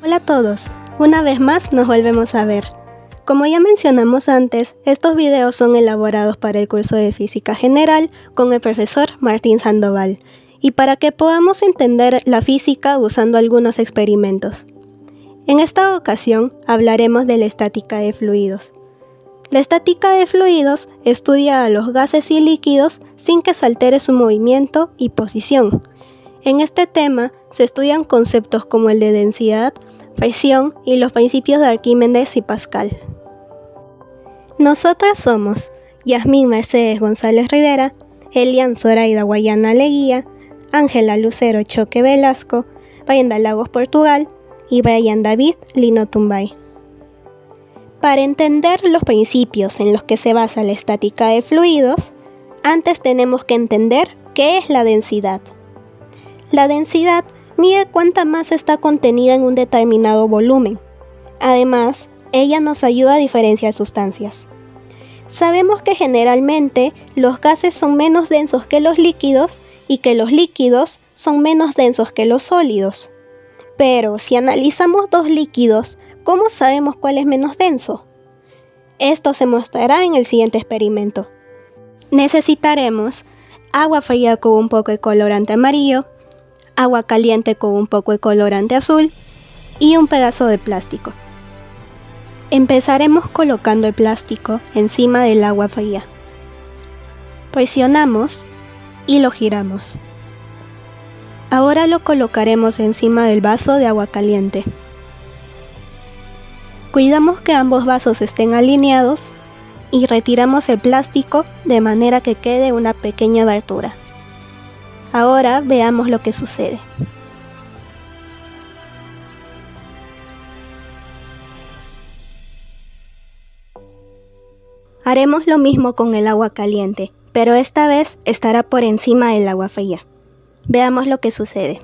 Hola a todos, una vez más nos volvemos a ver. Como ya mencionamos antes, estos videos son elaborados para el curso de Física General con el profesor Martín Sandoval y para que podamos entender la física usando algunos experimentos. En esta ocasión hablaremos de la estática de fluidos. La estática de fluidos estudia a los gases y líquidos sin que se altere su movimiento y posición. En este tema se estudian conceptos como el de densidad, presión y los principios de Arquímedes y Pascal. Nosotras somos Yasmín Mercedes González Rivera, Elian Zoraida Guayana Leguía, Ángela Lucero Choque Velasco, Brenda Lagos Portugal y Brian David Lino Tumbay. Para entender los principios en los que se basa la estática de fluidos, antes tenemos que entender qué es la densidad. La densidad mide cuánta masa está contenida en un determinado volumen. Además, ella nos ayuda a diferenciar sustancias. Sabemos que generalmente los gases son menos densos que los líquidos y que los líquidos son menos densos que los sólidos. Pero si analizamos dos líquidos, ¿cómo sabemos cuál es menos denso? Esto se mostrará en el siguiente experimento. Necesitaremos agua fría con un poco de colorante amarillo, agua caliente con un poco de colorante azul y un pedazo de plástico. Empezaremos colocando el plástico encima del agua fría. Presionamos y lo giramos. Ahora lo colocaremos encima del vaso de agua caliente. Cuidamos que ambos vasos estén alineados y retiramos el plástico de manera que quede una pequeña abertura. Ahora veamos lo que sucede. Haremos lo mismo con el agua caliente, pero esta vez estará por encima del agua fría. Veamos lo que sucede.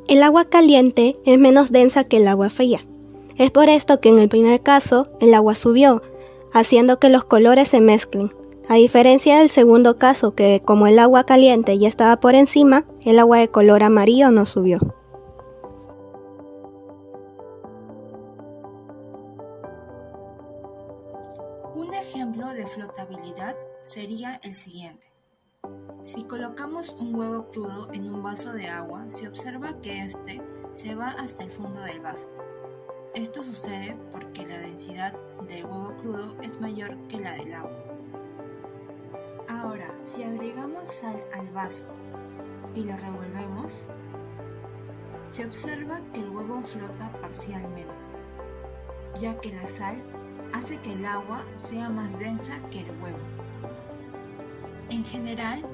El agua caliente es menos densa que el agua fría. Es por esto que en el primer caso el agua subió, haciendo que los colores se mezclen. A diferencia del segundo caso que como el agua caliente ya estaba por encima, el agua de color amarillo no subió. Un ejemplo de flotabilidad sería el siguiente. Si colocamos un huevo crudo en un vaso de agua, se observa que éste se va hasta el fondo del vaso. Esto sucede porque la densidad del huevo crudo es mayor que la del agua. Ahora, si agregamos sal al vaso y lo revolvemos, se observa que el huevo flota parcialmente, ya que la sal hace que el agua sea más densa que el huevo. En general,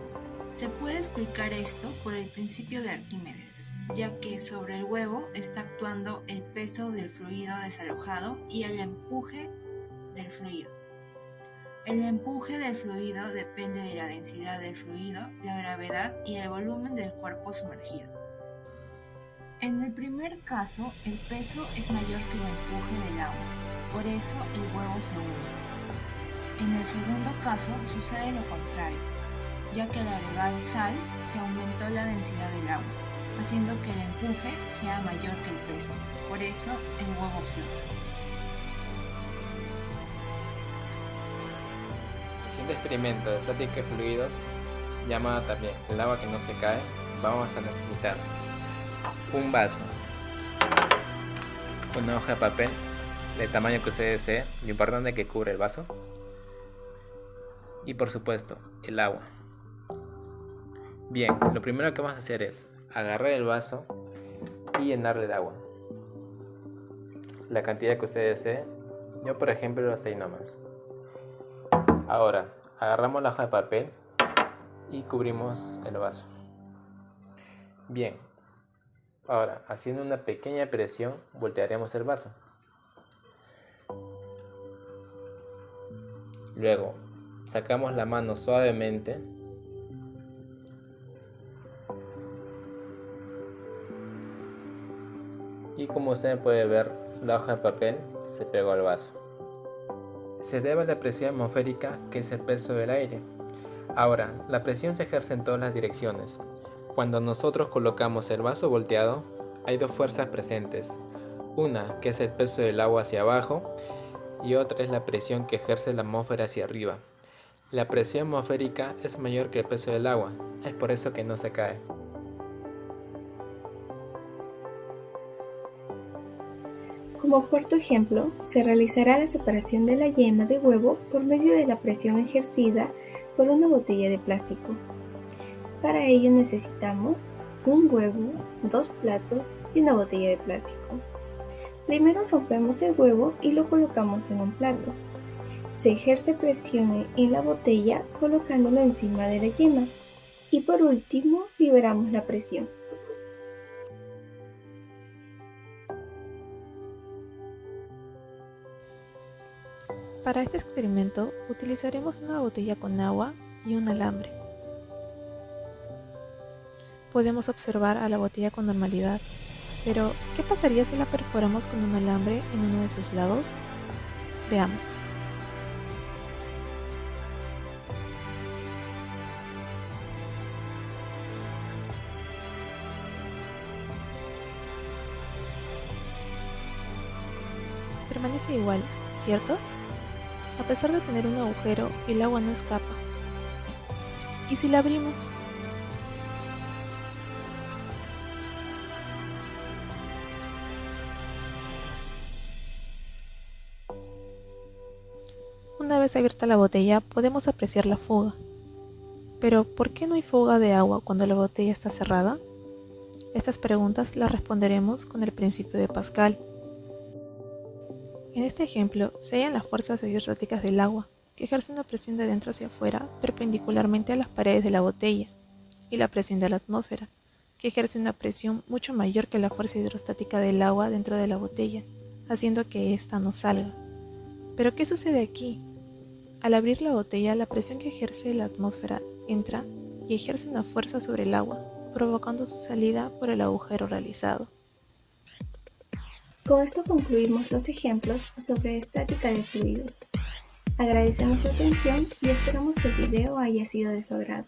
se puede explicar esto por el principio de Arquímedes, ya que sobre el huevo está actuando el peso del fluido desalojado y el empuje del fluido. El empuje del fluido depende de la densidad del fluido, la gravedad y el volumen del cuerpo sumergido. En el primer caso, el peso es mayor que el empuje del agua, por eso el huevo se hunde. En el segundo caso sucede lo contrario, ya que al agregar sal se aumentó la densidad del agua, haciendo que el empuje sea mayor que el peso, por eso el huevo flota. El siguiente experimento de estática de fluidos, llamado también el agua que no se cae, vamos a necesitar un vaso, una hoja de papel del tamaño que usted desee, lo importante es que cubre el vaso, y por supuesto el agua. Bien, lo primero que vamos a hacer es agarrar el vaso y llenarle de agua la cantidad que usted desee. Yo por ejemplo hasta ahí nomás. Ahora agarramos la hoja de papel y cubrimos el vaso. Bien, ahora haciendo una pequeña presión voltearemos el vaso. Luego Sacamos la mano suavemente y como usted puede ver, la hoja de papel se pegó al vaso. Se debe a la presión atmosférica, que es el peso del aire. Ahora, la presión se ejerce en todas las direcciones. Cuando nosotros colocamos el vaso volteado, hay dos fuerzas presentes. Una, que es el peso del agua hacia abajo, y otra es la presión que ejerce la atmósfera hacia arriba. La presión atmosférica es mayor que el peso del agua, es por eso que no se cae. Como cuarto ejemplo, se realizará la separación de la yema de huevo por medio de la presión ejercida por una botella de plástico. Para ello necesitamos un huevo, 2 platos y una botella de plástico. Primero rompemos el huevo y lo colocamos en un plato. Se ejerce presión en la botella colocándolo encima de la yema y por último liberamos la presión. Para este experimento utilizaremos una botella con agua y un alambre. Podemos observar a la botella con normalidad, pero ¿qué pasaría si la perforamos con un alambre en uno de sus lados? Veamos. Permanece igual, ¿cierto? A pesar de tener un agujero, el agua no escapa. ¿Y si la abrimos? Una vez abierta la botella, podemos apreciar la fuga. Pero, ¿por qué no hay fuga de agua cuando la botella está cerrada? Estas preguntas las responderemos con el principio de Pascal. En este ejemplo, se hallan las fuerzas hidrostáticas del agua, que ejerce una presión de dentro hacia afuera perpendicularmente a las paredes de la botella, y la presión de la atmósfera, que ejerce una presión mucho mayor que la fuerza hidrostática del agua dentro de la botella, haciendo que ésta no salga. ¿Pero qué sucede aquí? Al abrir la botella, la presión que ejerce la atmósfera entra y ejerce una fuerza sobre el agua, provocando su salida por el agujero realizado. Con esto concluimos los ejemplos sobre estática de fluidos. Agradecemos su atención y esperamos que el video haya sido de su agrado.